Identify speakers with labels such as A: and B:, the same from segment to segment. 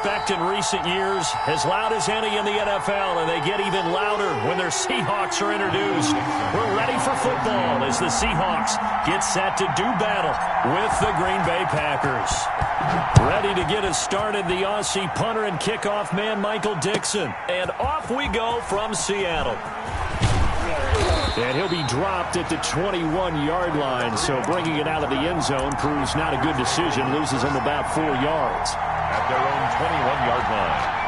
A: respect in recent years, as loud as any in the NFL, and they get even louder when their Seahawks are introduced. We're ready for football as the Seahawks get set to do battle with the Green Bay Packers. Ready to get us started, the Aussie punter and kickoff man, Michael Dixon. And off we go from Seattle. And he'll be dropped at the 21-yard line, so bringing it out of the end zone proves not a good decision. Loses him about 4 yards.
B: At their own 21-yard line.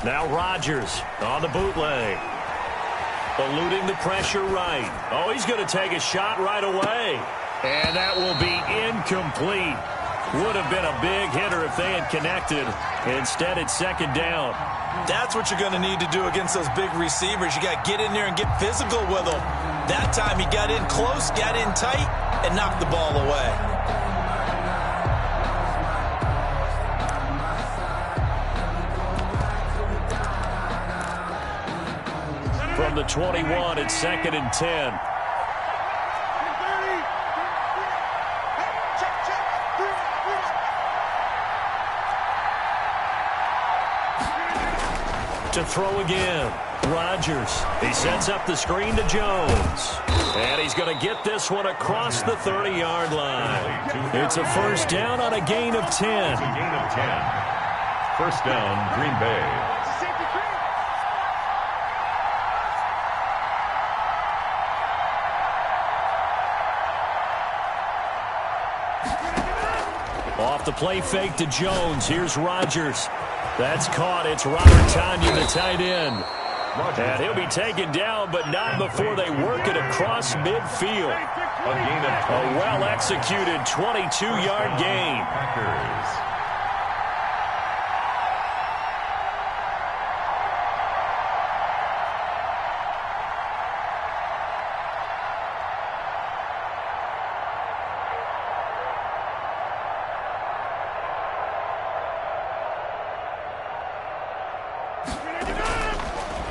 A: Now Rodgers on the bootleg. Eluding the pressure right. Oh, he's going to take a shot right away. And that will be incomplete. Would have been a big hitter if they had connected. Instead, it's second down.
C: That's what you're going to need to do against those big receivers. You got to get in there and get physical with them. That time he got in close, got in tight, and knocked the ball away.
A: From the 21, it's second and 10. To throw again. Rodgers. He sets up the screen to Jones. And he's going to get this one across the 30-yard line. It's a first down on a gain of 10.
B: Gain of 10. First down, Green Bay.
A: Off the play fake to Jones. Here's Rodgers. That's caught. It's Robert Tonyan, the tight end. And he'll be taken down, but not before they work it across midfield. A well-executed 22-yard gain.
B: Packers.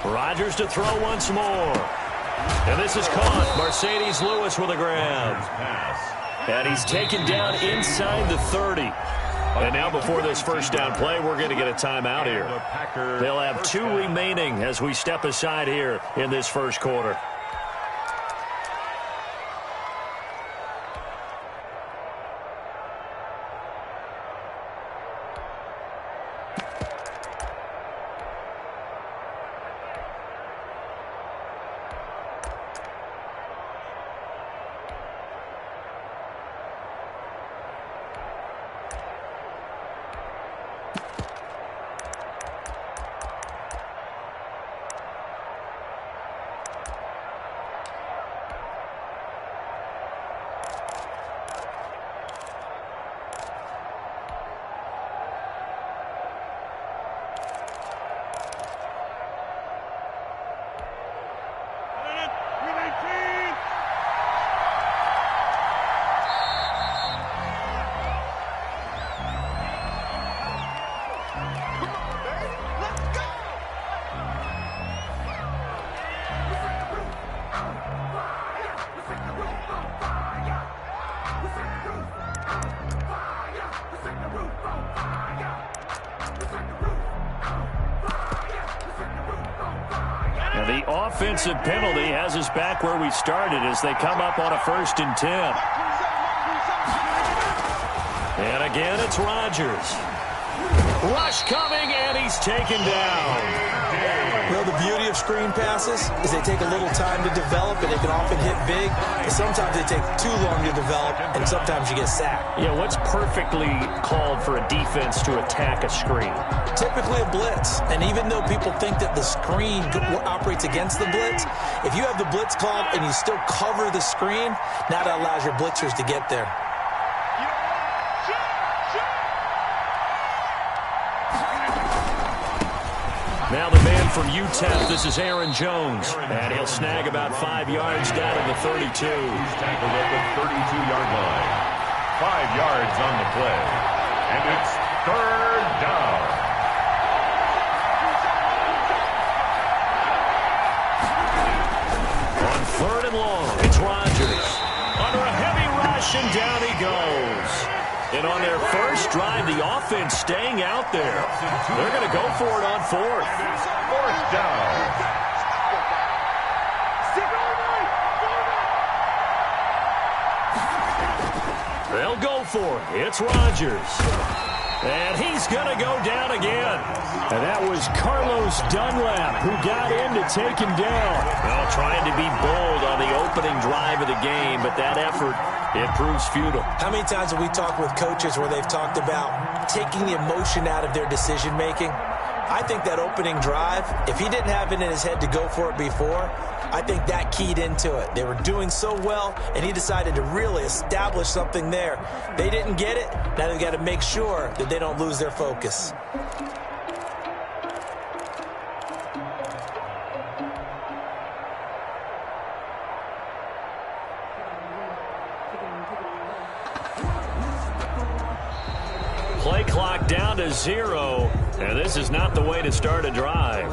A: Rodgers to throw once more. And this is caught. Mercedes Lewis with a grab. And he's taken down inside the 30. And now before this first down play, we're going to get a timeout here. They'll have 2 remaining as we step aside here in this first quarter. The offensive penalty has us back where we started as they come up on a 1st and 10. And again, it's Rodgers. Rush coming, and he's taken down.
C: Well, the beauty of screen passes is they take a little time to develop, and they can often hit big. But sometimes they take too long to develop, and sometimes you get sacked.
A: Yeah, what's perfectly called for a defense to attack a screen?
C: Typically a blitz. And even though people think that the screen operates against the blitz, if you have the blitz called and you still cover the screen, now that allows your blitzers to get there.
A: Now the man from UTEP, this is Aaron Jones. And he'll snag about 5 yards down to the 32.
B: He's tackled at the 32-yard line. 5 yards on the play. And it's third down.
A: On third and long, it's Rodgers. Under a heavy rush, and down he goes. And on their first drive, the offense staying out there. They're going to go for it on fourth.
B: Fourth down.
A: They'll go for it. It's Rodgers. And he's going to go down again. And that was Carlos Dunlap who got in to take him down. Well, trying to be bold on the opening drive of the game, but that effort, it proves futile.
C: How many times have we talked with coaches where they've talked about taking the emotion out of their decision-making? I think that opening drive, if he didn't have it in his head to go for it before, I think that keyed into it. They were doing so well, and he decided to really establish something there. They didn't get it. Now they've got to make sure that they don't lose their focus.
A: Play clock down to 0, and this is not the way to start a drive.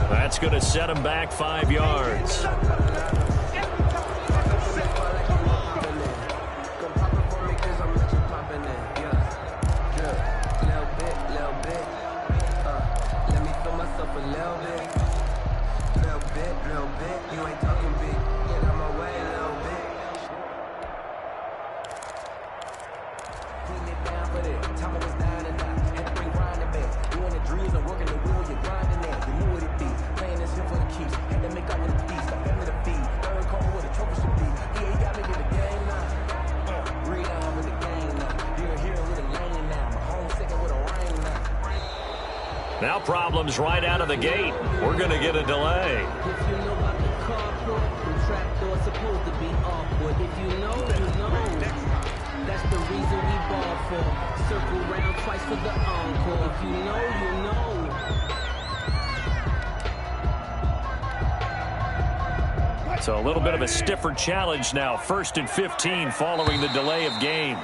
A: That's going to set him back 5 yards. Now problems right out of the gate. We're going to get a delay.
D: If you know about the carport, the trapdoor's supposed to be awkward. If you know, you know. That's the reason we ball for. Circle round twice for the encore. If you know, you know.
A: So a little bit of a stiffer challenge now. 1st and 15 following the delay of game.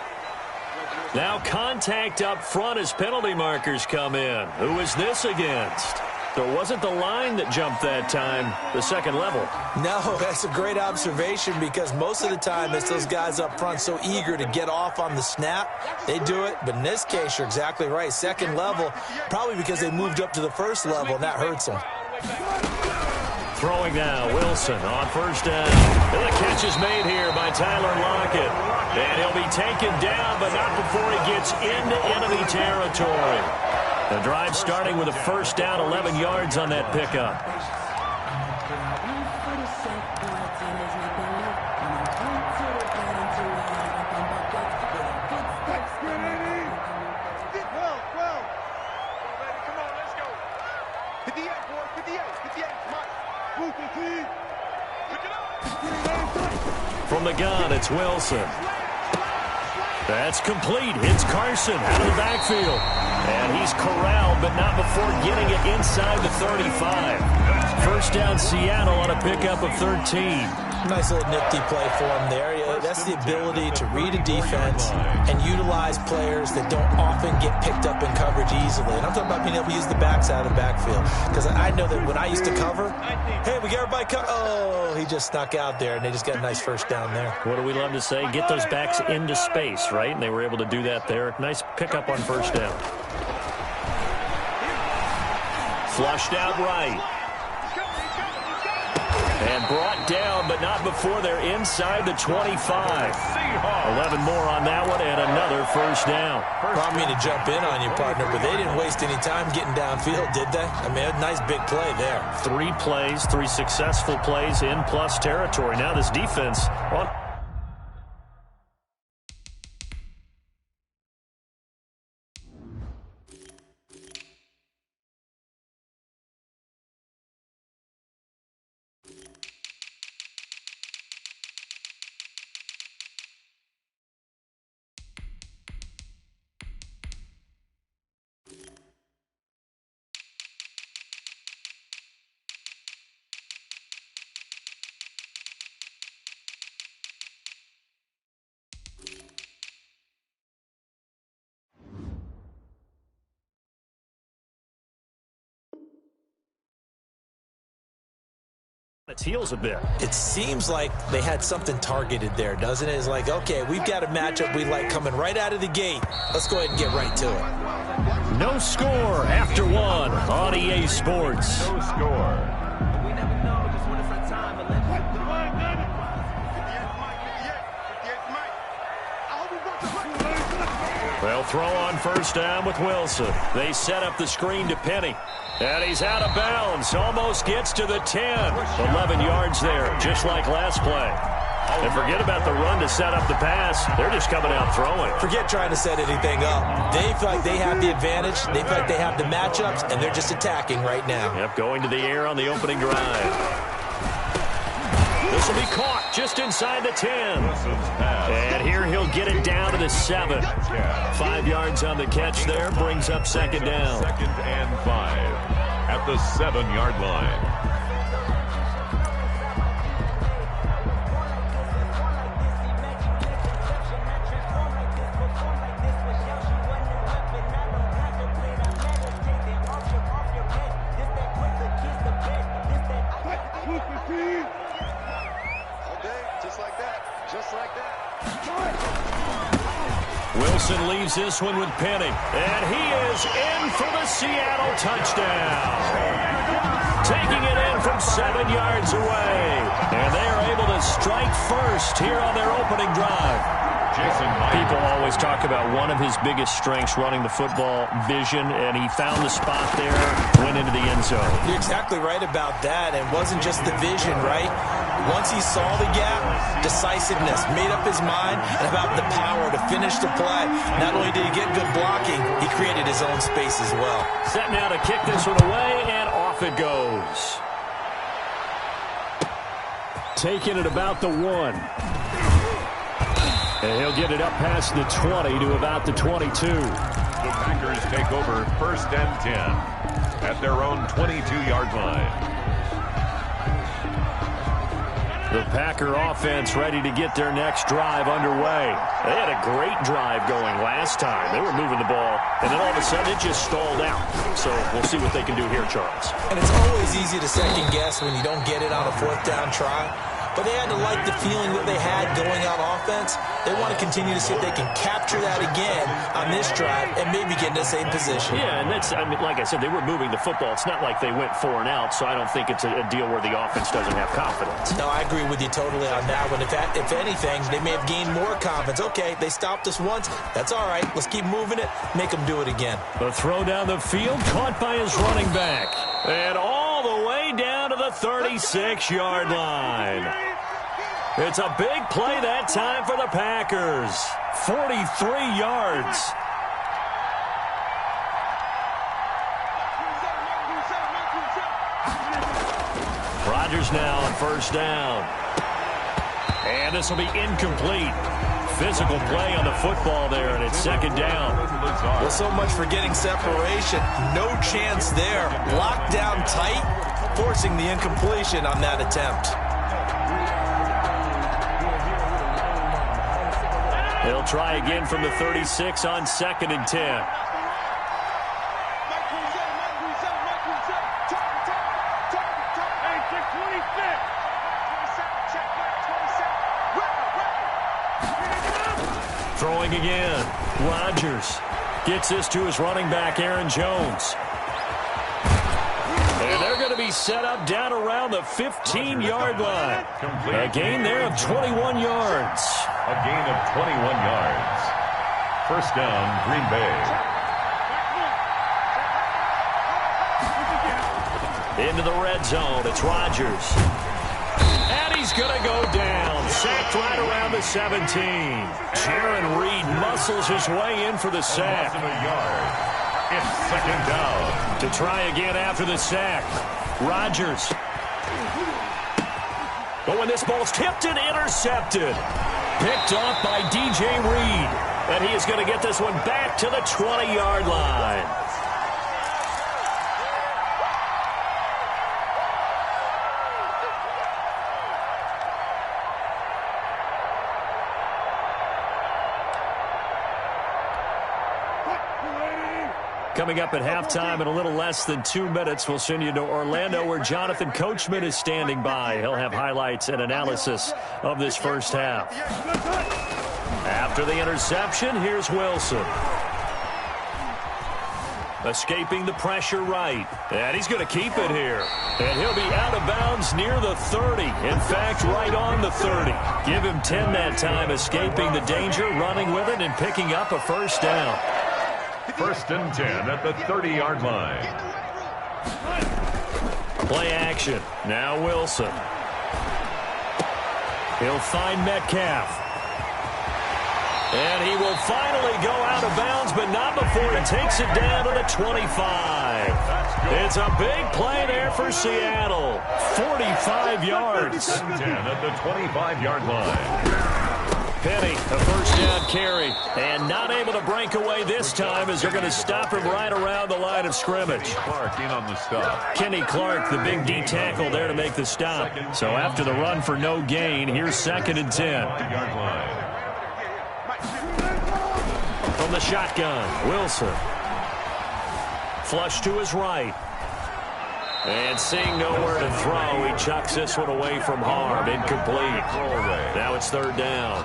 A: Now contact up front as penalty markers come in. Who is this against? So it wasn't the line that jumped that time, the second level.
C: No, that's a great observation because most of the time it's those guys up front so eager to get off on the snap. They do it, but in this case, you're exactly right. Second level, probably because they moved up to the first level, and that hurts them.
A: Throwing now, Wilson on first down. And the catch is made here by Tyler Lockett. And he'll be taken down, but not before he gets into enemy territory. The drive starting with a first down, 11 yards on that pickup. From the gun, it's Wilson. That's complete. It's Carson out of the backfield. And he's corralled, but not before getting it inside the 35. First down, Seattle on a pickup of 13.
C: Nice little nifty play for him there. Yeah, that's the ability to read a defense and utilize players that don't often get picked up in coverage easily. And I'm talking about being able to use the backside of the backfield. Because I know that when I used to cover, hey, we got everybody cover. Oh, he just snuck out there, and they just got a nice first down there.
A: What do we love to say? Get those backs into space, right? And they were able to do that there. Nice pickup on first down. Flushed out right. And And brought down, but not before they're inside the 25. 11 more on that one, and another first down.
C: I don't mean to jump in on you, partner, but they didn't waste any time getting downfield, did they? I mean, a nice big play there.
A: 3 plays, 3 successful plays in plus territory. Now this defense on. Its heels a bit.
C: It seems like they had something targeted there, doesn't it? It's like, okay, we've got a matchup we like coming right out of the gate. Let's go ahead and get right to it.
A: No score after 1 on EA Sports.
B: No score.
A: They'll throw on first down with Wilson. They set up the screen to Penny. And he's out of bounds. Almost gets to the 10. 11 yards there, just like last play. And forget about the run to set up the pass. They're just coming out throwing.
C: Forget trying to set anything up. They feel like they have the advantage. They feel like they have the matchups, and they're just attacking right now.
A: Yep, going to the air on the opening drive. This will be caught just inside the 10. And here he'll get it down to the 7. 5 yards on the catch there. Brings up second down.
B: 2nd and 5 at the 7-yard line.
A: Wilson leaves this one with Penny. And he is in for the Seattle touchdown. Taking it in from 7 yards away. And they are able to strike first here on their opening drive. People always talk about one of his biggest strengths, running the football, vision, and he found the spot there, went into the end zone.
C: You're exactly right about that, and it wasn't just the vision, right? Once he saw the gap, decisiveness, made up his mind, and about the power to finish the play. Not only did he get good blocking, he created his own space as well.
A: Set now to kick this one away, and off it goes. Taking it about the 1. And he'll get it up past the 20 to about the 22.
B: The Packers take over 1st and 10 at their own 22-yard line.
A: The Packer offense ready to get their next drive underway. They had a great drive going last time. They were moving the ball, and then all of a sudden it just stalled out. So we'll see what they can do here, Charles.
C: And it's always easy to second guess when you don't get it on a 4th down try. But they had to like the feeling that they had going on offense. They want to continue to see if they can capture that again on this drive and maybe get in the same position.
A: Yeah, and that's, I mean, like I said, they were moving the football. It's not like they went 4 and out, so I don't think it's a deal where the offense doesn't have confidence.
C: No, I agree with you totally on that one. If anything, they may have gained more confidence. Okay, they stopped us once. That's all right. Let's keep moving it. Make them do it again.
A: The throw down the field, caught by his running back. And all the way down to the 36-yard line. It's a big play that time for the Packers. 43 yards. Rodgers now on first down. And this will be incomplete. Physical play on the football there, and it's second down.
C: Well, so much for getting separation. No chance there. Locked down tight, forcing the incompletion on that attempt.
A: They'll try again from the 36 on 2nd and 10. Throwing again. Rodgers gets this to his running back, Aaron Jones. And they're going to be set up down around the 15-yard line. A gain there of 21 yards.
B: A gain of 21 yards. First down, Green Bay.
A: Into the red zone. It's Rodgers. And he's going to go down. Sacked right around the 17. Jaron Reed muscles his way in for the sack.
B: It's second down.
A: To try again after the sack. Rodgers. But when this ball's tipped and intercepted. Picked off by DJ Reed. And he is going to get this one back to the 20-yard line. Coming up at halftime in a little less than 2 minutes, we'll send you to Orlando where Jonathan Coachman is standing by. He'll have highlights and analysis of this first half. After the interception, here's Wilson. Escaping the pressure right. And he's going to keep it here. And he'll be out of bounds near the 30. In fact, right on the 30. Give him 10 that time, escaping the danger, running with it, and picking up a first down.
B: First and 10 at the 30-yard line.
A: Play action. Now Wilson. He'll find Metcalf. And he will finally go out of bounds, but not before he takes it down to the 25. It's a big play there for Seattle. 45 yards.
B: 10 at the 25-yard line.
A: Penny, a first down carry, and not able to break away this time as they're going to stop him right around the line of scrimmage.
B: Clark in on the stop.
A: Kenny Clark, the big D tackle there to make the stop. So after the run for no gain, here's second and 10.
B: Yard line.
A: From the shotgun, Wilson. Flush to his right. And seeing nowhere to throw, he chucks this one away from harm. Incomplete. Now it's third down.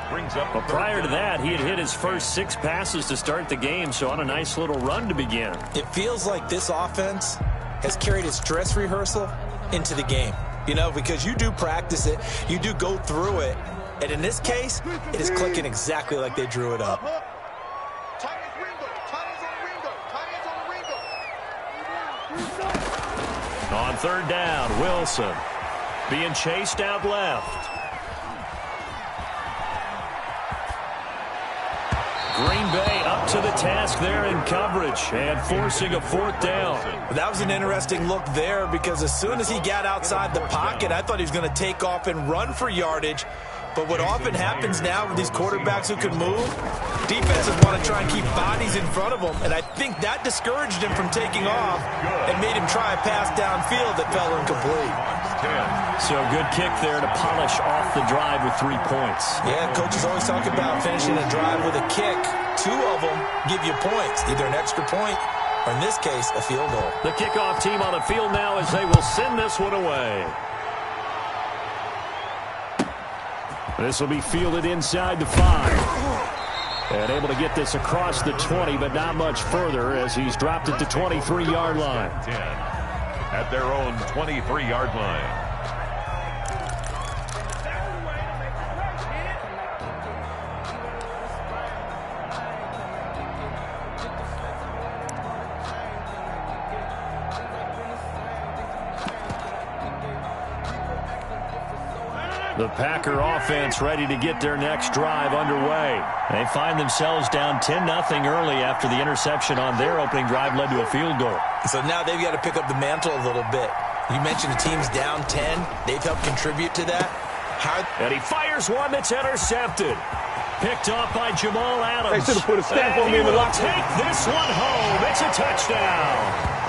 A: But prior to that, he had hit his first 6 passes to start the game, so on a nice little run to begin.
C: It feels like this offense has carried its dress rehearsal into the game. You know, because you do practice it, you do go through it, and in this case, it is clicking exactly like they drew it up.
A: On third down, Wilson being chased out left. Green Bay up to the task there in coverage and forcing a fourth down.
C: That was an interesting look there because as soon as he got outside the pocket, I thought he was going to take off and run for yardage. But what often happens now with these quarterbacks who can move, defenses want to try and keep bodies in front of them, and I think that discouraged him from taking off and made him try a pass downfield that fell incomplete.
A: So good kick there to polish off the drive with 3 points.
C: Yeah, coaches always talk about finishing a drive with a kick. 2 of them give you points, either an extra point or, in this case, a field goal.
A: The kickoff team on the field now as they will send this one away. This will be fielded inside the 5. And able to get this across the 20, but not much further as he's dropped it to 23-yard line.
B: 10 at their own 23-yard line.
A: The Packer offense ready to get their next drive underway. They find themselves down 10-0 early after the interception on their opening drive led to a field goal.
C: So now they've got to pick up the mantle a little bit. You mentioned the team's down 10. They've helped contribute to that.
A: And he fires one that's intercepted. Picked off by Jamal Adams.
E: They should have put a stamp on me in the locker room.
A: Take this one home. It's a touchdown.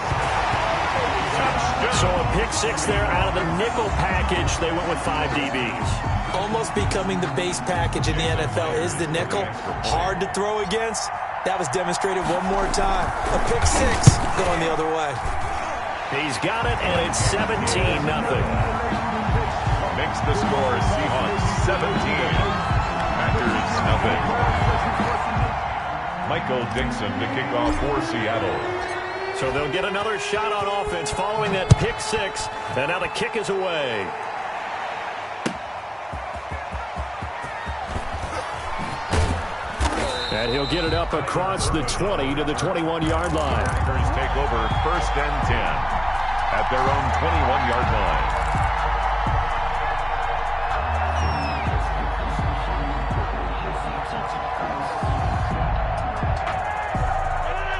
A: So a pick 6 there out of the nickel package. They went with 5 DBs.
C: Almost becoming the base package in the NFL is the nickel. Hard to throw against. That was demonstrated one more time. A pick 6 going the other way.
A: He's got it, and it's 17-0.
B: Makes the score Seahawks 17. Packers nothing. Michael Dixon to kick off for Seattle.
A: So they'll get another shot on offense following that pick six. And now the kick is away. And he'll get it up across the 20 to the 21-yard line.
B: Packers take over 1st and 10 at their own 21-yard line.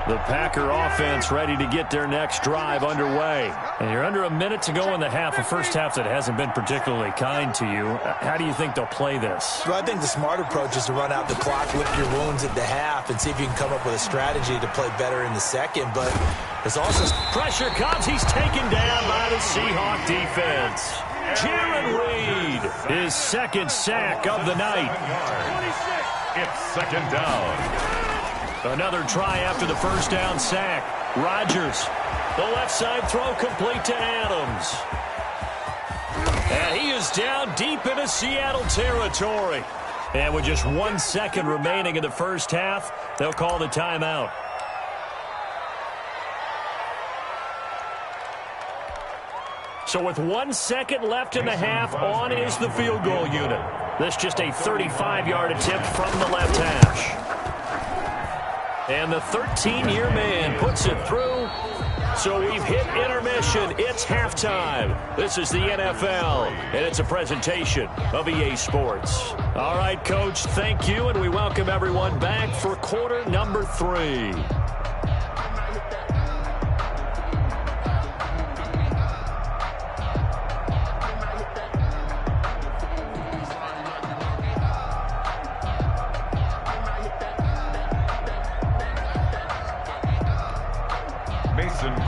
A: The Packer offense ready to get their next drive underway. And you're under a minute to go in the half, a first half that hasn't been particularly kind to you. How do you think they'll play this?
C: Well, I think the smart approach is to run out the clock, lick your wounds at the half, and see if you can come up with a strategy to play better in the second. But there's also pressure comes. He's taken down by the Seahawk defense. Jaron Reed, his second sack of the night.
B: It's 2nd down.
A: Another try after the first down sack. Rodgers, the left side throw complete to Adams. And he is down deep into Seattle territory. And with just 1 second remaining in the first half, they'll call the timeout. So with 1 second left in the half, on is the field goal unit. This just a 35-yard attempt from the left hash. And the 13-year man puts it through. So we've hit intermission. It's halftime. This is the NFL, and it's a presentation of EA Sports. All right, Coach, thank you, and we welcome everyone back for quarter number 3.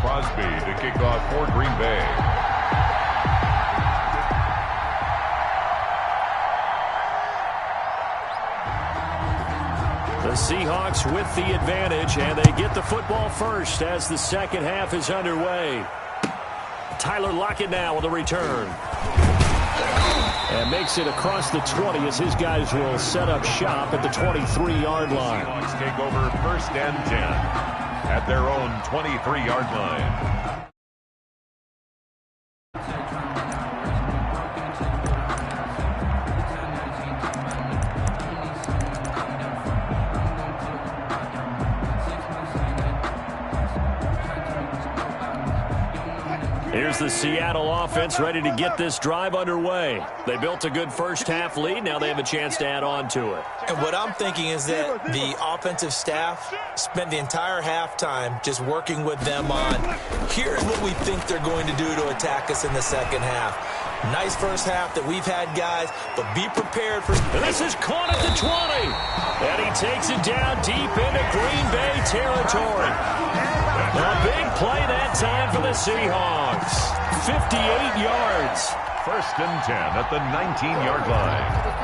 B: Crosby to kick off for Green Bay.
A: The Seahawks with the advantage, and they get the football first as the second half is underway. Tyler Lockett now with a return. And makes it across the 20 as his guys will set up shop at the 23-yard line.
B: Seahawks take over 1st and 10. At their own 23-yard line.
A: Here's the Seattle offense ready to get this drive underway. They built a good first half lead. Now they have a chance to add on to it.
C: And what I'm thinking is that the offensive staff spent the entire halftime just working with them on, here's what we think they're going to do to attack us in the second half. Nice first half that we've had, guys, but be prepared for...
A: And this is caught at the 20. And he takes it down deep into Green Bay territory. A big play that time for the Seahawks. 58 yards.
B: 1st and 10 at the 19-yard line.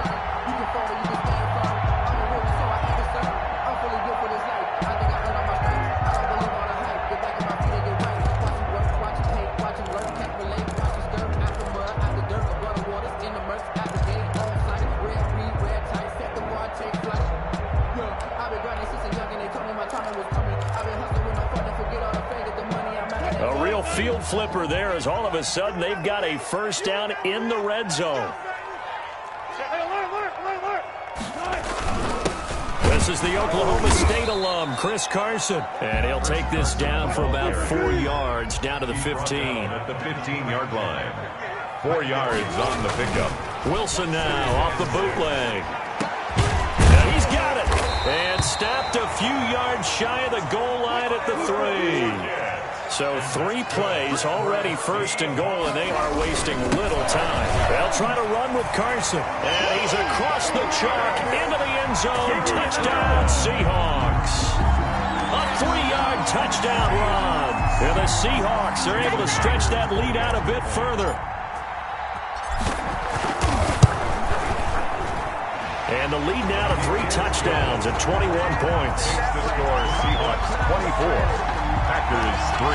A: Field flipper there as all of a sudden they've got a first down in the red zone. This is the Oklahoma State alum, Chris Carson. And he'll take this down for about 4 yards down to the 15.
B: At the 15-yard line. 4 yards on the pickup.
A: Wilson now off the bootleg. And he's got it. And stopped a few yards shy of the goal line at the 3. So 3 plays already 1st and goal, and they are wasting little time. They'll try to run with Carson. And he's across the chalk into the end zone. Touchdown, Seahawks. A 3-yard touchdown run. And the Seahawks are able to stretch that lead out a bit further. And the lead now to 3 touchdowns at 21 points.
B: The score, Seahawks 24. Packers 3.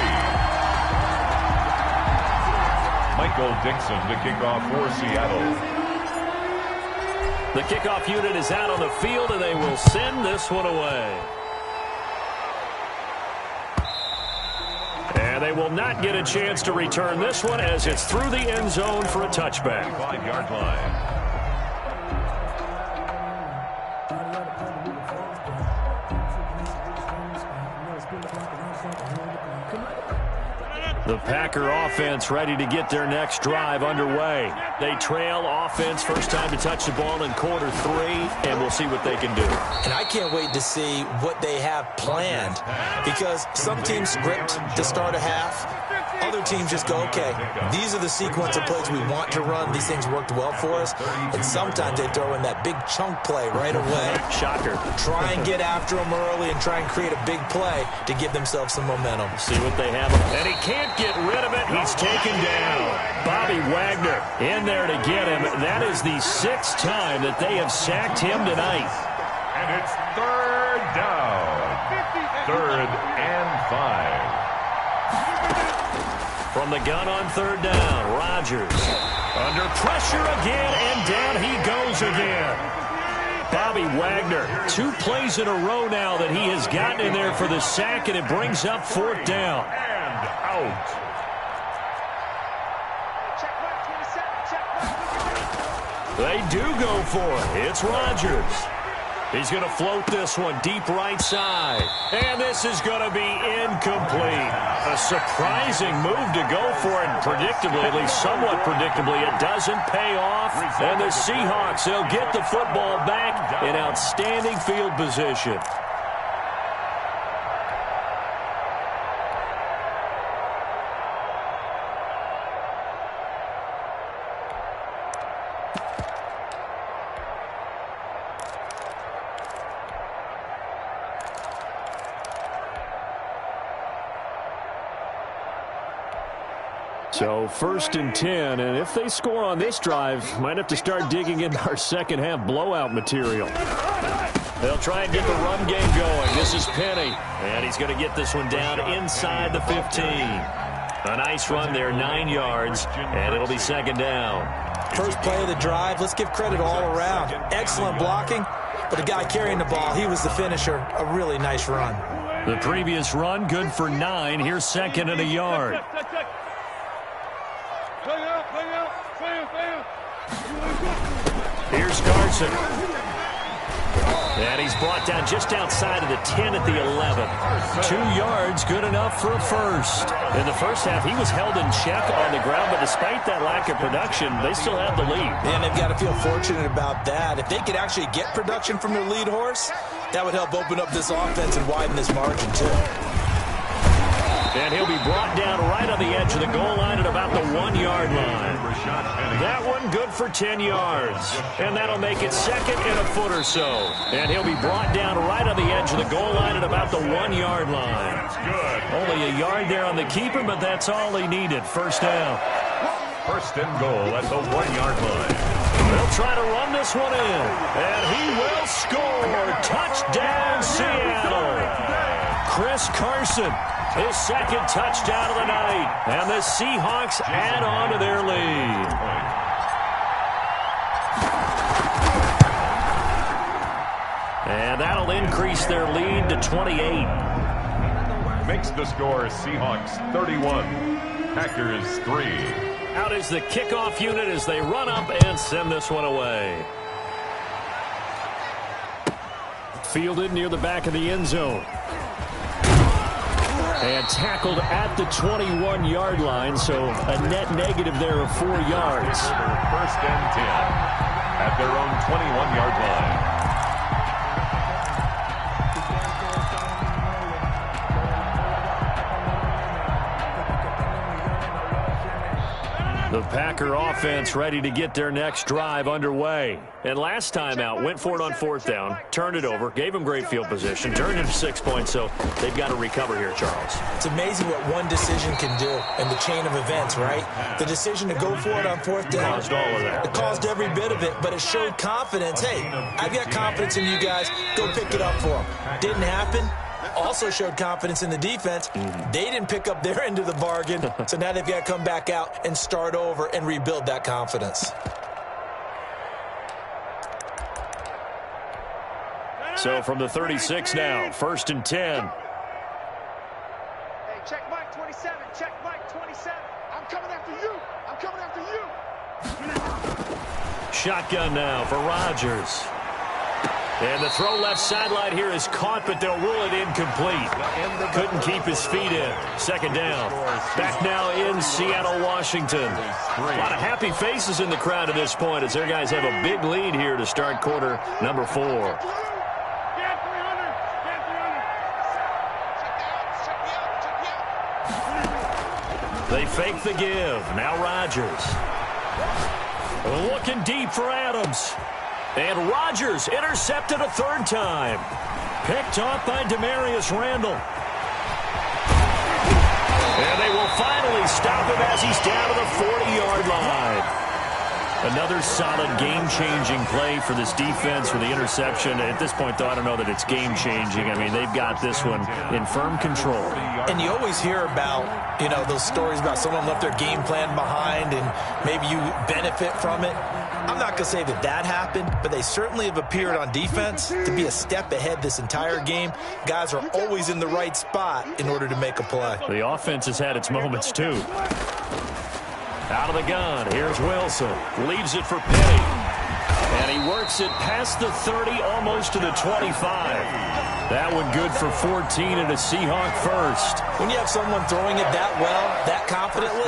B: Michael Dixon to kick off for Seattle.
A: The kickoff unit is out on the field, and they will send this one away. they will not get a chance to return this one as it's through the end zone for a touchback.
B: 5-yard line.
A: The Packer offense ready to get their next drive underway. They trail offense, first time to touch the ball in quarter 3, and we'll see what they can do.
C: And I can't wait to see what they have planned, because some teams script to start a half. Other teams just go, okay, these are the sequence of plays we want to run. These things worked well for us. And sometimes they throw in that big chunk play right away.
A: Shocker.
C: Try and get after them early and try and create a big play to give themselves some momentum.
A: See what they have. And he can't get rid of it. He's taken down. Bobby Wagner in there to get him. That is the 6th time that they have sacked him tonight.
B: And it's 3rd down. 3rd and 5.
A: From the gun on 3rd down, Rodgers under pressure again, and down he goes again. Bobby Wagner, 2 plays in a row now that he has gotten in there for the sack, and it brings up 4th down.
B: And out.
A: They do go for it. It's Rodgers. He's going to float this one deep right side. And this is going to be incomplete. A surprising move to go for it. And predictably, at least somewhat predictably, it doesn't pay off. And the Seahawks, they'll get the football back in outstanding field position. So 1st and 10, and if they score on this drive, might have to start digging into our second half blowout material. They'll try and get the run game going. This is Penny, and he's going to get this one down inside the 15. A nice run there, 9 yards, and it'll be 2nd down.
C: First play of the drive, let's give credit all around. Excellent blocking, but the guy carrying the ball, he was the finisher. A really nice run.
A: The previous run, good for 9. Here's 2nd and a yard. Here's Carson. And he's brought down just outside of the 10 at the 11. 2 yards, good enough for a first. In the first half, he was held in check on the ground, but despite that lack of production, they still have the lead.
C: And they've got to feel fortunate about that. If they could actually get production from their lead horse, that would help open up this offense and widen this margin, too.
A: And he'll be brought down right on the edge of the goal line at about the 1-yard line. That one good for 10 yards. And that'll make it 2nd and a foot or so. And he'll be brought down right on the edge of the goal line at about the 1-yard line. Only a yard there on the keeper, but that's all he needed. 1st down.
B: 1st and goal at the 1-yard line.
A: They'll try to run this one in. And he will score. Touchdown, Seattle. Chris Carson. His 2nd touchdown of the night. And the Seahawks add on to their lead. And that'll increase their lead to 28.
B: Makes the score Seahawks 31, Packers 3.
A: Out is the kickoff unit as they run up and send this one away. Fielded near the back of the end zone. And tackled at the 21-yard line, so a net negative there of 4 yards.
B: 1st and 10 at their own 21-yard line.
A: The Packer offense ready to get their next drive underway. And last time out, went for it on 4th down, turned it over, gave them great field position, turned it to 6 points, so they've got to recover here, Charles.
C: It's amazing what one decision can do in the chain of events, right? The decision to go for it on 4th down.
A: Caused all of that.
C: It caused every bit of it, but it showed confidence. Hey, I've got confidence in you guys. Go pick it up for them. Didn't happen. Also showed confidence in the defense. They didn't pick up their end of the bargain, so now they've got to come back out and start over and rebuild that confidence.
A: So from the 36 now, 1st and 10.
F: Hey, check Mike 20. 27, check Mike, 27. I'm coming after you. I'm coming after you.
A: Shotgun now for Rodgers. And the throw left sideline here is caught, but they'll rule it incomplete. Couldn't keep his feet in. Second down. Back now in Seattle, Washington. A lot of happy faces in the crowd at this point as their guys have a big lead here to start quarter number 4. They fake the give. Now Rodgers. Looking deep for Adams. And Rodgers intercepted a third time. Picked off by Demarius Randall. And they will finally stop him as he's down to the 40-yard line. Another solid game-changing play for this defense for the interception. At this point, though, I don't know that it's game-changing. I mean, they've got this one in firm control.
C: And you always hear about, you know, those stories about someone left their game plan behind and maybe you benefit from it. I'm not going to say that that happened, but they certainly have appeared on defense to be a step ahead this entire game. Guys are always in the right spot in order to make a play.
A: The offense has had its moments, too. Out of the gun, here's Wilson. Leaves it for Penny. And he works it past the 30, almost to the 25. That one good for 14 and a Seahawk first.
C: When you have someone throwing it that well, that confidently,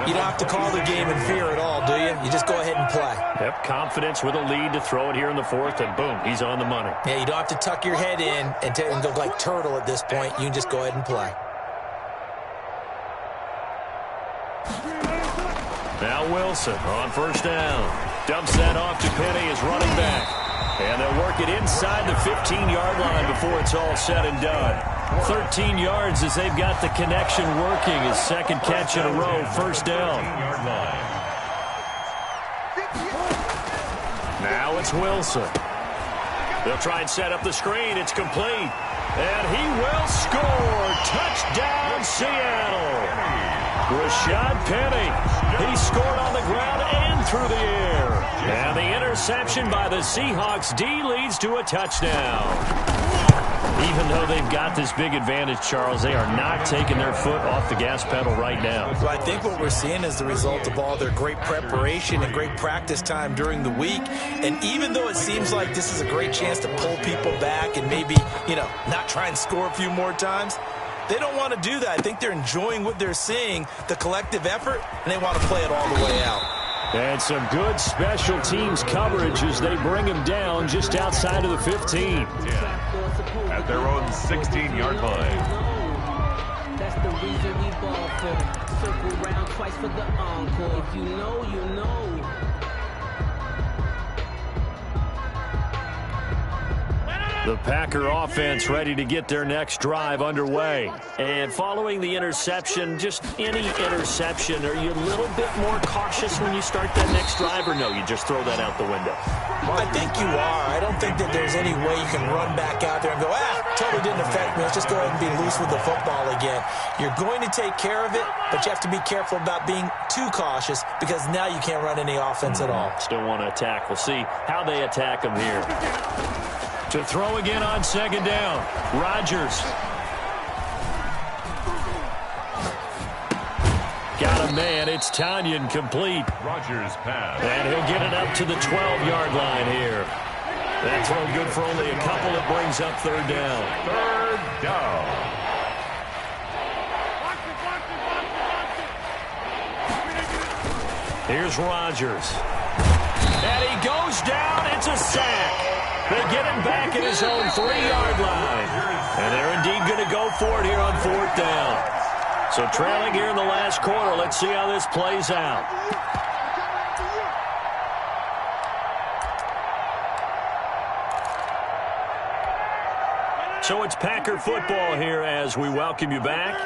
C: you don't have to call the game in fear at all, do you? You just go ahead and play.
A: Yep, confidence with a lead to throw it here in the 4th, and boom, he's on the money.
C: Yeah, you don't have to tuck your head in and go like turtle at this point. You can just go ahead and play.
A: Now Wilson on first down. Dumps that off to Penny as running back. And they'll work it inside the 15-yard line before it's all said and done. 13 yards as they've got the connection working. His second catch in a row, first down. Now it's Wilson. They'll try and set up the screen. It's complete. And he will score. Touchdown, Seattle. Rashad Penny. He scored on the ground and through the air. And the interception by the Seahawks D leads to a touchdown. Even though they've got this big advantage, Charles, they are not taking their foot off the gas pedal right now.
C: Well, I think what we're seeing is the result of all their great preparation and great practice time during the week. And even though it seems like this is a great chance to pull people back and maybe, you know, not try and score a few more times, they don't want to do that. I think they're enjoying what they're seeing, the collective effort, and they want to play it all the way out.
A: And some good special teams coverage as they bring him down just outside of the 15.
B: At their own 16-yard line.
D: That's the reason we ball for. Circle round twice for the encore. If you know, you know.
A: The Packer offense ready to get their next drive underway. And following the interception, just any interception, are you a little bit more cautious when you start that next drive, or no, you just throw that out the window?
C: I think you are. I don't think that there's any way you can run back out there and go, totally didn't affect me. Let's just go ahead and be loose with the football again. You're going to take care of it, but you have to be careful about being too cautious because now you can't run any offense at all.
A: Still want to attack. We'll see how they attack them here. To throw again on second down. Rodgers. Got a man. It's Tanyan complete.
B: Rodgers pass.
A: And he'll get it up to the 12-yard line here. That throw good for only a couple. It brings up third down.
B: Third down.
A: Here's Rodgers. And he goes down. It's a sack. They get him back at his own 3-yard line. And they're indeed going to go for it here on fourth down. So trailing here in the last quarter. Let's see how this plays out. So it's Packer football here as we welcome you back.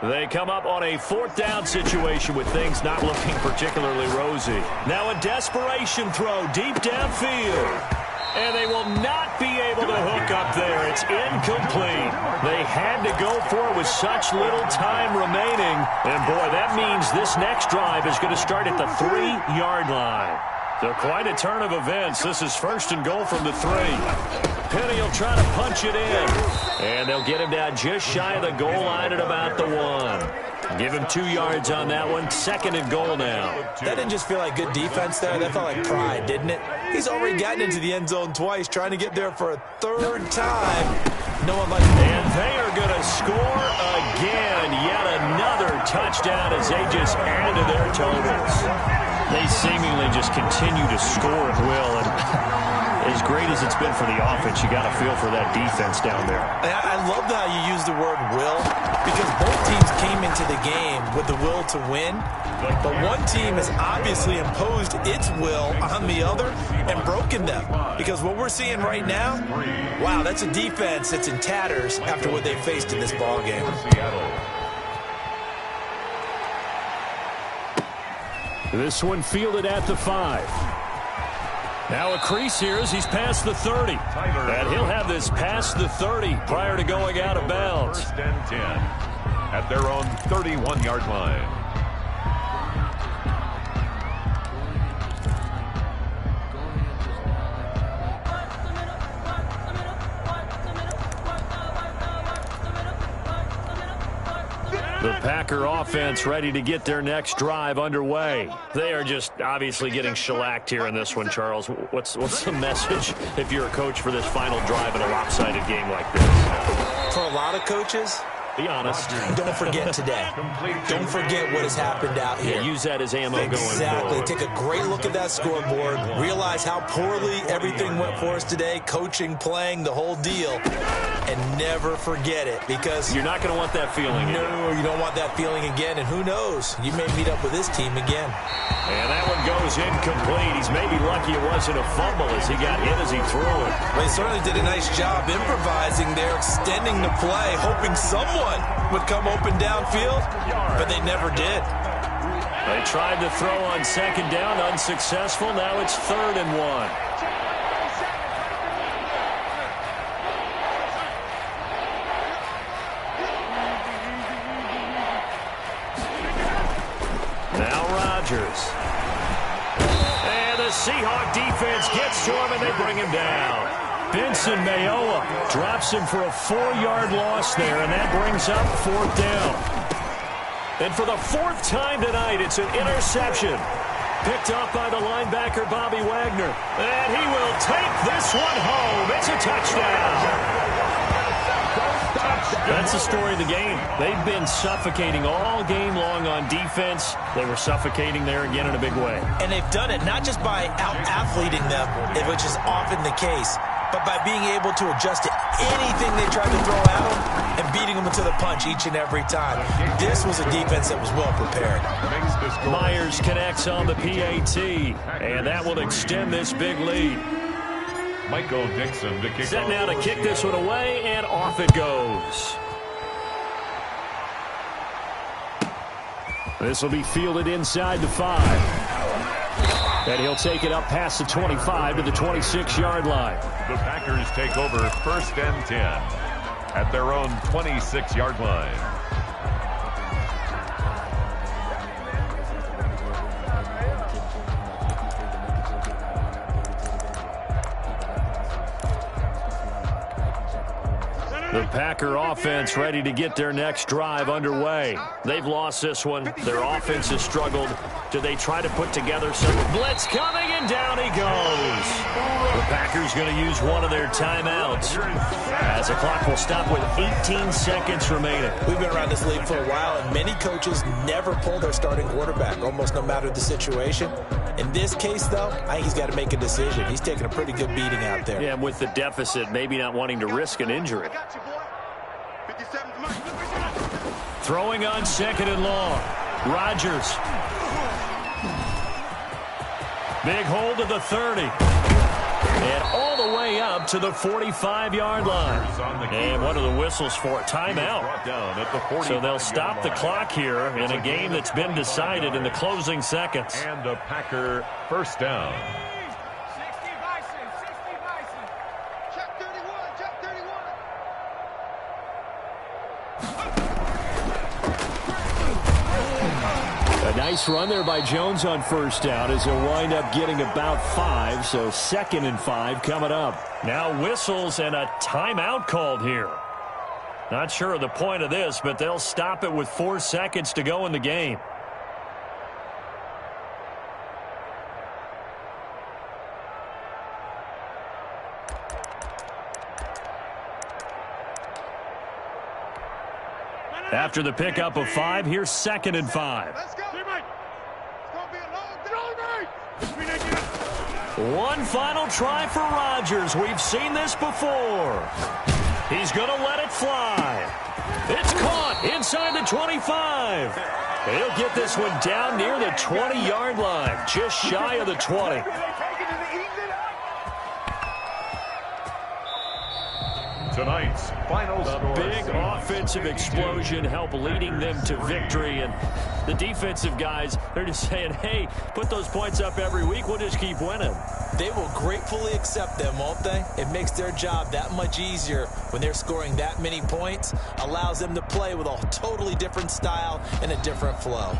A: They come up on a fourth down situation with things not looking particularly rosy. Now a desperation throw deep downfield. And they will not be able to hook up there. It's incomplete. They had to go for it with such little time remaining. And, boy, that means this next drive is going to start at the 3-yard line. So quite a turn of events. This is first and goal from the 3. Penny will try to punch it in. And they'll get him down just shy of the goal line at about the 1. Give him 2 yards on that one. 2nd and goal now.
C: That didn't just feel like good defense there. That felt like pride, didn't it? He's already gotten into the end zone twice, trying to get there for a 3rd time. No one likes it.
A: And they are going to score again. Yet another touchdown as they just add to their totals. They seemingly just continue to score at will. And as great as it's been for the offense, you got to feel for that defense down there.
C: I love how you use the word will, because both teams came into the game with the will to win, but one team has obviously imposed its will on the other and broken them. Because what we're seeing right now, wow, that's a defense that's in tatters after what they faced in this ball game.
A: This one fielded at the 5. Now a crease here as he's past the 30. And he'll have this past the 30 prior to going out of bounds.
B: 1st and 10 at their own 31-yard line.
A: The Packer offense ready to get their next drive underway. They are just obviously getting shellacked here in this one, Charles. What's the message if you're a coach for this final drive in a lopsided game like this?
C: For a lot of coaches,
A: be honest.
C: Don't forget today. Don't forget what has happened out here.
A: Yeah, use that as ammo going forward.
C: Exactly. Take a great look at that scoreboard. Realize how poorly everything went for us today. Coaching, playing, the whole deal. And never forget it, because
A: you're not going to want that feeling.
C: No, you don't want that feeling again. And who knows? You may meet up with this team again.
A: And that one goes incomplete. He's maybe lucky it wasn't a fumble as he got hit as he threw it.
C: Well, he certainly did a nice job improvising there, extending the play, hoping someone would come open downfield, but they never did.
A: They tried to throw on 2nd down, unsuccessful. Now it's 3rd and 1. Now Rodgers. And the Seahawk defense gets to him, and they bring him down. Vincent Mayowa drops him for a 4-yard loss there, and that brings up 4th down. And for the 4th time tonight, it's an interception. Picked up by the linebacker, Bobby Wagner. And he will take this one home. It's a touchdown. That's the story of the game. They've been suffocating all game long on defense. They were suffocating there again in a big way.
C: And they've done it not just by out-athleting them, which is often the case, but by being able to adjust to anything they tried to throw at them and beating them to the punch each and every time. This was a defense that was well prepared.
A: Myers connects on the PAT, and that will extend this big lead.
B: Michael Dixon to kick
A: set now to kick this one away, and off it goes. This will be fielded inside the 5. And he'll take it up past the 25 to the 26-yard line.
B: The Packers take over 1st and 10 at their own 26-yard line.
A: The Packer offense ready to get their next drive underway. They've lost this one. Their offense has struggled. Do they try to put together some blitz coming, and down he goes. The Packers going to use one of their timeouts as the clock will stop with 18 seconds remaining.
C: We've been around this league for a while, and many coaches never pull their starting quarterback, almost no matter the situation. In this case, though, I think he's got to make a decision. He's taking a pretty good beating out there.
A: Yeah, with the deficit, maybe not wanting to risk an injury. Throwing on 2nd and long. Rodgers. Big hold to the 30. And all the way up to the 45-yard line. And what are the whistles for? Timeout. So they'll stop the clock here in a game that's been decided in the closing seconds.
B: And a Packer 1st down.
A: A nice run there by Jones on 1st down as he'll wind up getting about 5, so 2nd and 5 coming up. Now whistles and a timeout called here. Not sure of the point of this, but they'll stop it with 4 seconds to go in the game. After the pickup of 5, here's 2nd and 5.
F: Let's go. It's going to be a long drive.
A: One final try for Rodgers. We've seen this before. He's going to let it fly. It's caught inside the 25. He'll get this one down near the 20-yard line, just shy of the 20.
B: Tonight's final score.
A: Big offensive explosion help leading them to victory. And the defensive guys, they're just saying, hey, put those points up every week. We'll just keep winning.
C: They will gratefully accept them, won't they? It makes their job that much easier when they're scoring that many points. Allows them to play with a totally different style and a different flow.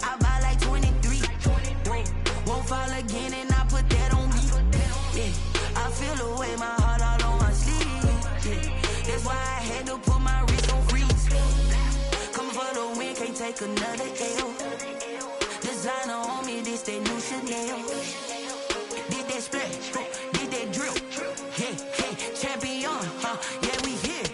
G: I buy like 23. Won't fall again and I put that on me. Yeah, I feel the way, my heart all on my sleeve. Yeah, that's why I had to put my wrist on freeze. Coming for the win, can't take another L. Designer on me, this that new Chanel. Did that splash, did that drill. Yeah, champion, yeah, we here.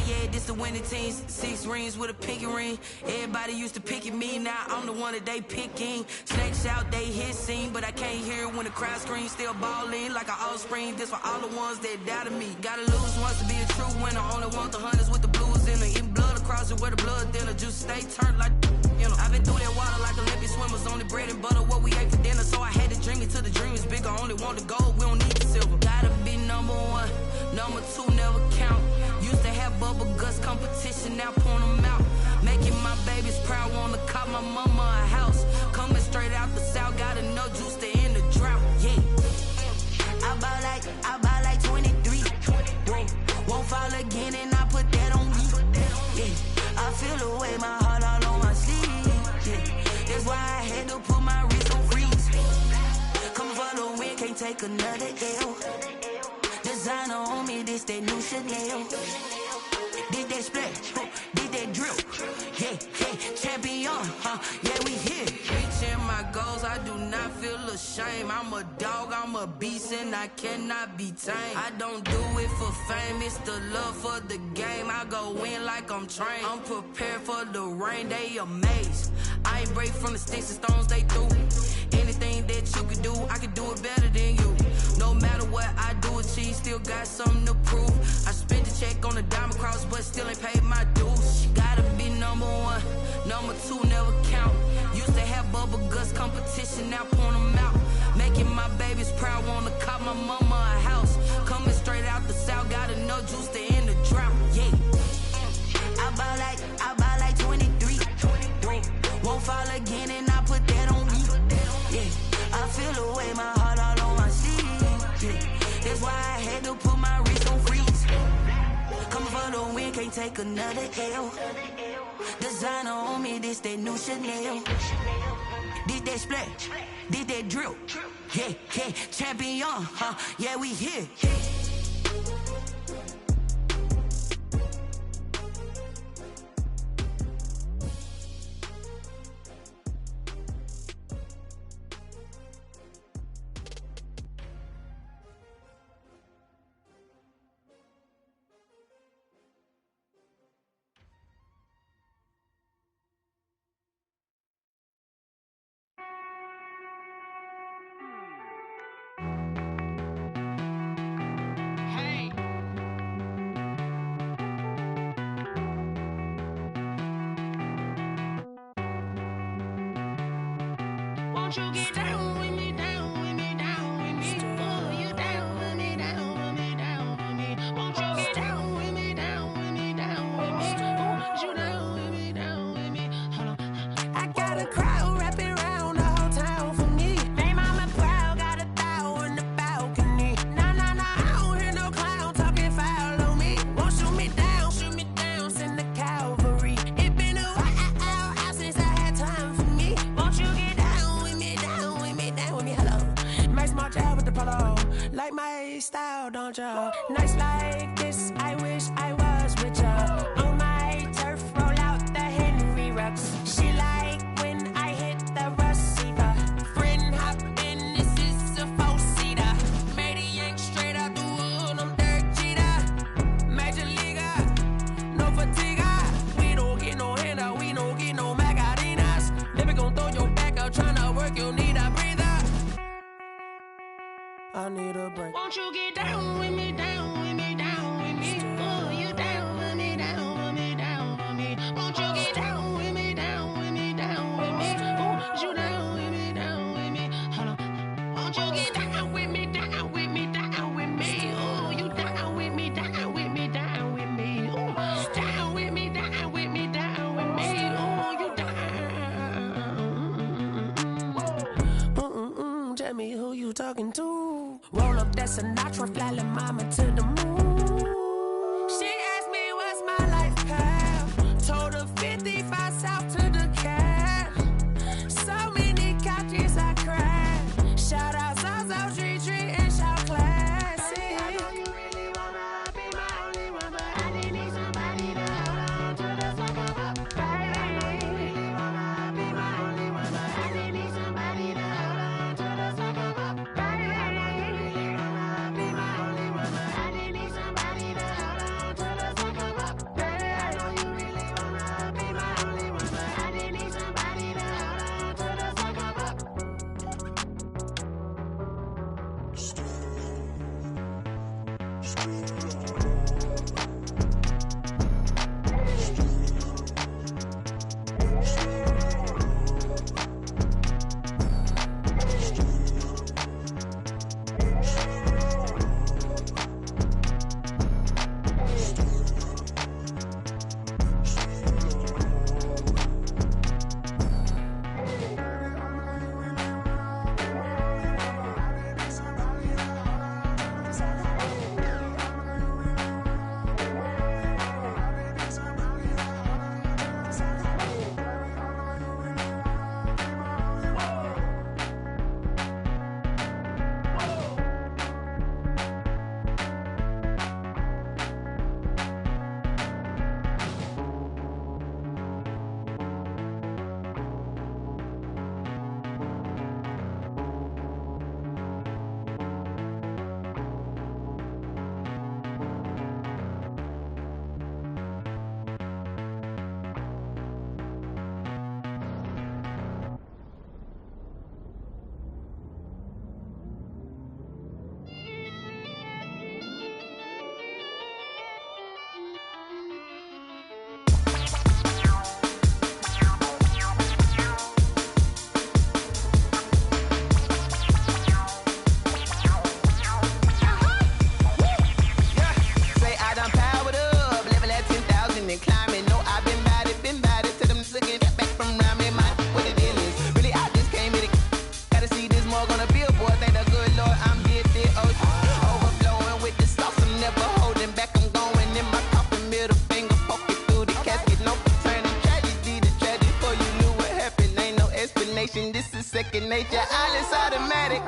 G: Yeah, this the winning team. 6 rings with a pinky ring. Everybody used to pick at me, now I'm the one that they picking. Snakes out, they hit scene, but I can't hear it when the crowd screams. Still balling like an offspring. This for all the ones that doubted me. Gotta lose once to be a true winner. Only want the hunters with the blues in it. Eating blood across it where the blood thinner. Just stay turned like, you know. I've been through that water like Olympic swimmers. Only bread and butter, what we ate for dinner. So I had to dream it till the dream is bigger. Only want the gold, we don't need the silver. Gotta be number 1, number 2 never count. Used to have bubble guts competition, now point them out. Making my babies proud, wanna cop my mama a house. Coming straight out the south, got enough juice to end the drought. Yeah, I buy like 23. Won't fall again and I put that on me. Yeah, I feel the way, my heart all on my sleeve. Yeah, that's why I had to put my wrist on freeze. Coming for the win, can't take another L. Designer on me, this that new Chanel. Did that splash, did that drill. Yeah, champion, yeah, we here. Reaching my goals, I do not feel ashamed. I'm a dog, I'm a beast, and I cannot be tamed. I don't do it for fame, it's the love for the game. I go in like I'm trained. I'm prepared for the rain, they amazed. I ain't break from the sticks and stones they threw. Anything that you can do, I can do it better than you. No matter what I do, achieve, still got something to prove. I spent the check on the diamond cross, but still ain't paid my dues. Gotta be number 1, number 2 never count. Used to have bubble guts competition, now point them out. Making my babies proud, wanna cop my mama a house. Coming straight out the south, got enough juice to end the drought. Yeah, I buy like 23. Won't fall again and I put that on me. Yeah, I feel the way, my heart all on my sleeve. Yeah, that's why I had to put my wrist on freeze. Coming for the win, can't take another L. Designer on me, this that new Chanel. Did that split, did that drill. Yeah, yeah, champion, huh? Yeah, we here.
H: Won't you get down with me, down with me, down with me? Oh, you down with me, down with me, down with me. Won't you get down with me, down with me, down with me? Oh, you down with me, down with me? Hold on. I got a crowd wrapping around the whole town for me. They mama proud, got a thou on the balcony. Nah, nah, nah, I don't hear no clown talking foul on me. Won't shoot me down, send the cavalry. It been a while since I had time for me. Won't you get down with me, down with me, down with me? Hello. Max March out with the polo. Like my style, don't ya? Nights like this, I wish I was with ya. On my turf, roll out the Henry Rux. She like when I hit the receiver. Friend hop in, this is a four-seater. Made a yank straight out the wood, I'm Derek Jeter. Major leaguer, no fatigue. We don't get no handout, we don't get no Macarinas. Never gon' throw your back out, tryna work, you need a breather. I need a break. Won't you get down with me, down with me, down with me? Oh, you down with me, down with me, down with me? Won't you get down with me, down with me, down with me? Oh, you down with me, down with me? Hold on. Won't you get down with me, down with me, down with me? Oh, you down with me, down with me, down with me? Oh, down with me, down with me, down with me? Oh, you down. Tell me who you talking to. Roll up that Sinatra, fly la mama to the moon. She asked me what's my life path. Told her 55 south to the cab. So many couches I cried. Shout out South Street and shout classic. I know you really wanna be my only one, but I didn't need somebody to hold on to the second up. I know you really wanna be my only one, but I didn't need somebody to hold on to the second up. I know you really wanna be my only one, but I didn't need
I: nature, all is automatic.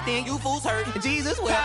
D: You fools hurt. Jesus will.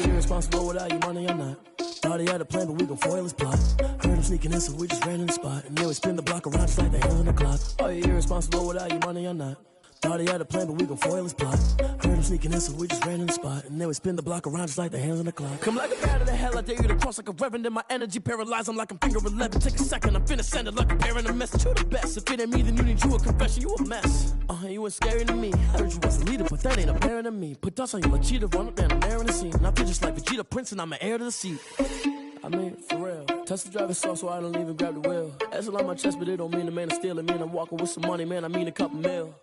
J: Irresponsible without your money or not. Thought he had a plan, but we gon' foil his plot. Heard him sneaking in, so we just ran in the spot. And then we spin the block around just like the hands on the clock. Are you irresponsible without your money or not? Thought he had a plan, but we gon' foil his plot. Heard him sneaking in, so we just ran in the spot. And then we spin the block around just like the hands on the clock. Come like a bat of the hell, I dare you to cross like a reverend. In my energy paralyzed, I'm like I'm finger 11. Take a second, I'm finna send it like a parent a message. You the best, if it ain't me, then you need you a confession. You a mess, you ain't scary to me. Heard you was a leader, but that ain't apparent to me. Put dust on you like cheetah, run up down I'm there in the scene. And I feel just like Vegeta Prince, and I'm an heir to the seat. I mean, for real. Touch the driver's soft, so I don't even grab the wheel. That's on my chest, but it don't mean the man is stealing. Man, I'm walking with some money, man, I mean a couple mil.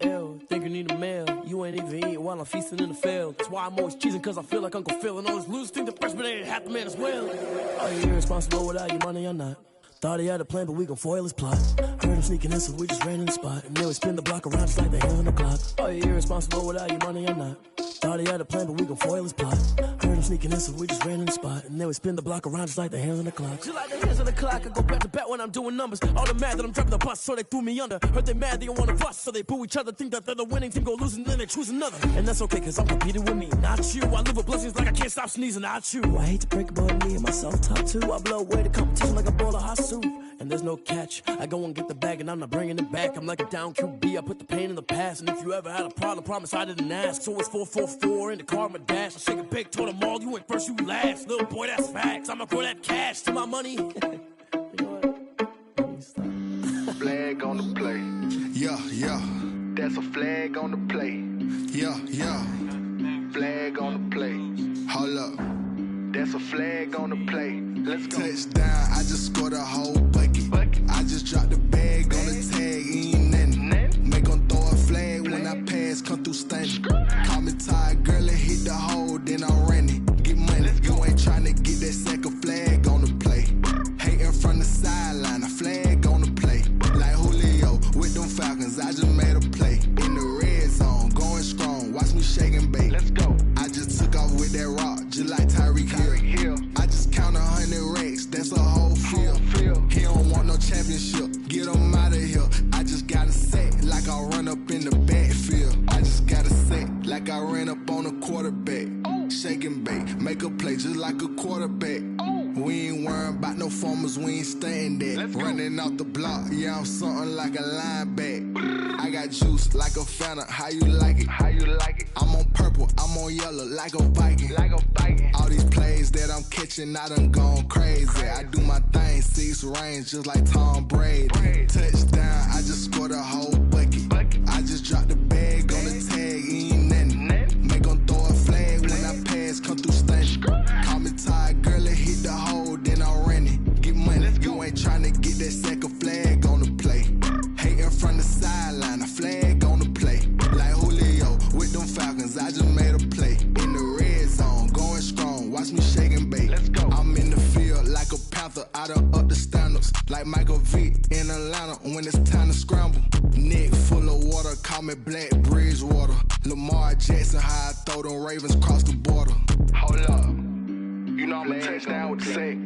J: Ew, think you need a meal. You ain't even eating while I'm feasting in the field. That's why I'm always cheesing, cause I feel like Uncle Phil. And all those losers think the freshman ain't half the man as well. Are you irresponsible without your money or not? Thought he had a plan, but we gon' foil his plot. Heard him sneaking in, so we just ran in the spot. And then we spin the block around just like the hands on the clock. Are you irresponsible without your money or not? Thought he had a plan, but we gon' foil his plot. Heard him sneaking in, so we just ran in the spot. And then we spin the block around just like the hands on the clock. Just like the hands on the clock, I go back to back when I'm doing numbers. All the mad that I'm driving the bus, so they threw me under. Heard they mad, they don't wanna bust, so they boo each other. Think that they're the winning team, go losing, then they choose another. And that's okay, cause I'm competing with me, not you. I live with blessings like I can't stop sneezing, not you. I hate to break it, but me and myself top too. I blow away the competition like a bowl of hot soup. And there's no catch. I go and get the bag and I'm not bringing it back. I'm like a down QB, I put the pain in the past. And if you ever had a problem, promise I didn't ask. So it's 444 in the car, my dash. I shake a big, told them all, you ain't first, you last. Little boy, that's facts. I'ma throw that cash to my money. You know what?
I: Flag on the play.
K: Yeah, yeah.
I: That's a flag on the play.
K: Yeah, yeah.
I: Flag on the play.
K: Hold up.
I: That's a flag on the play. Let's go.
K: Touchdown, I just scored a whole bucket. I just dropped the bag on the tag, ain't nothing. Make them throw a flag when I pass, come through stunning. Call me tired, girl, and hit the hole, then I'm running. Get money, you ain't tryna get that second flag on the play. Hating from the sideline, a flag on the play. Like Julio with them Falcons, I just made a play. In the red zone, going strong, watch me shake and bake. Let's go. I just took off with that rock, just like Tyreek Hill. I just count 100 racks, that's a whole field. He don't want no championship, get him out of here. I just gotta set like I run up in the backfield. I just gotta set like I ran up on a quarterback. Shake and bake, make a play just like a quarterback. We ain't worrying about no performers, we ain't staying there. Running off the block, yeah, I'm something like a linebacker. I got juice like a Fanta, how you like it? How you like it? I'm on purple, I'm on yellow, like a Viking. Like a Viking. All these plays that I'm catching, I done gone crazy. I do my thing, 6 range, just like Tom Brady. Touchdown, I just scored a whole bucket. I just dropped the bag on the tag, ain't nothing. Make 'em throw a flag when I pass, come through stunning. Call me tired, girl, it hit the hole, then I ran it. Get money, you ain't tryna get that second flag on the play. Hating from the sideline, a flag on the play. Like Julio with them Falcons, I just made a play. In the red zone, going strong, watch me shake and bake. Let's go. I'm in the field like a Panther, I done up the standards. Like Michael Vick in Atlanta when it's time to scramble. Neck full of water, call me Black Bridgewater. Lamar Jackson, how I throw them Ravens cross the border. Hold up, you know I'm a touchdown with the sack.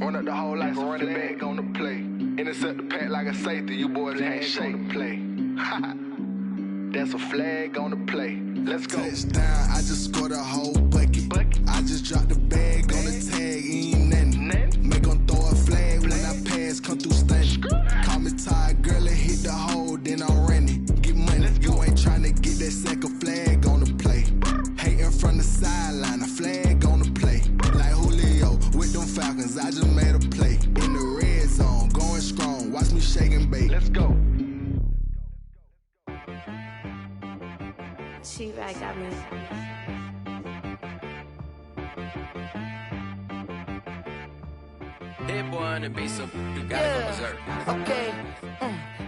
K: Run up the whole life and running back on the play. Intercept the pack like a safety, you boys ain't shake. Play. That's a flag on the play. Let's go. Touchdown, I just scored a whole bucket. I just dropped the bag on the tag, ain't nothing. Make 'em throw a flag when I pass, come through stunning. Call me tired, girl, it hit the hole, then I ran it. Get money, you ain't tryna get that second flag on the play. Hating from the sideline, a flag on the play. Like Julio with them Falcons, I just made a play. In the red zone, going strong, watch me shake and bake. Let's go.
L: She-Rag got me.
M: Hit boy on the beat, so you gotta go berserk.
N: Okay.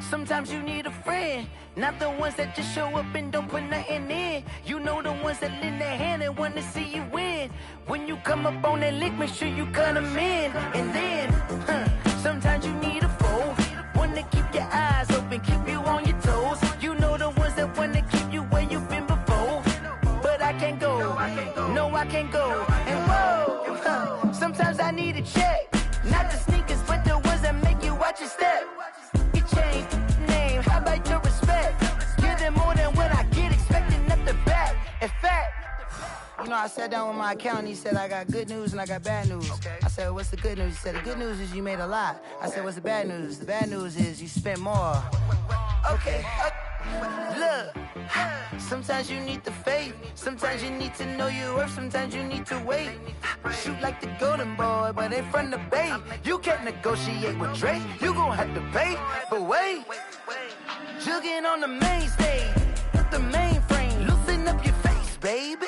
N: Sometimes you need a friend, not the ones that just show up and don't put nothing in. You know the ones that lend their hand and want to see you win. When you come up on that lick, make sure you cut them in. And then, sometimes you need a foe, one to keep your eyes open, keep you on your toes. You know the ones that want to keep you where you've been before. But I can't go, no I can't go. And whoa, sometimes I need a check. Not the sneakers, but the ones that make you watch your step. You change name, how about your respect? Give them more than what I get, expecting up the back. In fact, you know, I sat down with my accountant, he said, I got good news and I got bad news. Okay. I said, what's the good news? He said, the good news is you made a lot. I said, what's the bad news? The bad news is you spent more. Okay. Look, sometimes you need the faith, sometimes you need to know your worth, sometimes you need to wait. Shoot like the golden boy, but in front of the bay. You can't negotiate with Drake, you gon' have to pay. But wait, jugging on the main stage, the mainframe, loosen up your face, baby.